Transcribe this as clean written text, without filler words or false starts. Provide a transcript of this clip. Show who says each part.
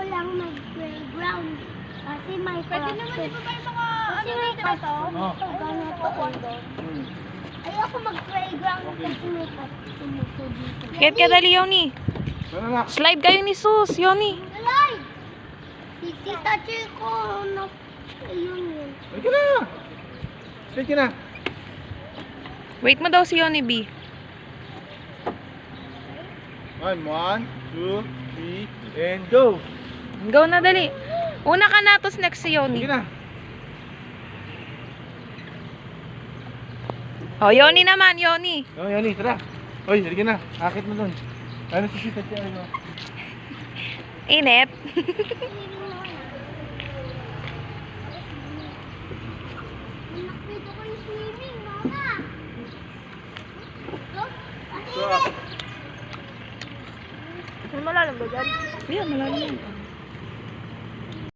Speaker 1: lang mag-playground. Kasi may
Speaker 2: Pwede naman di ba ba yung mga ano dito na to?
Speaker 1: Ayoko mag-playground kasi may katumuso dito.
Speaker 3: Kaya ka dali, Yoni. Slide kayo ni Sus, Yoni.
Speaker 1: Alay! Tita Chico, ayun yun.
Speaker 4: Sige na! Sige na!
Speaker 3: Wait mo daw si Yoni, B.
Speaker 4: One, two, three, and go!
Speaker 3: Go na, dali. Una ka na, tapos next si Yoni.
Speaker 4: Sige na!
Speaker 3: Oh, Yoni naman, Yoni.
Speaker 4: Oh, Yoni, tara! Oy, sige na! Akit mo dun! Ano si Tita Chico? Ano?
Speaker 3: Init.
Speaker 1: Nakita ko yung swimming, mama.
Speaker 4: So,
Speaker 2: Malalim ba dyan?
Speaker 3: Ayan, malalim.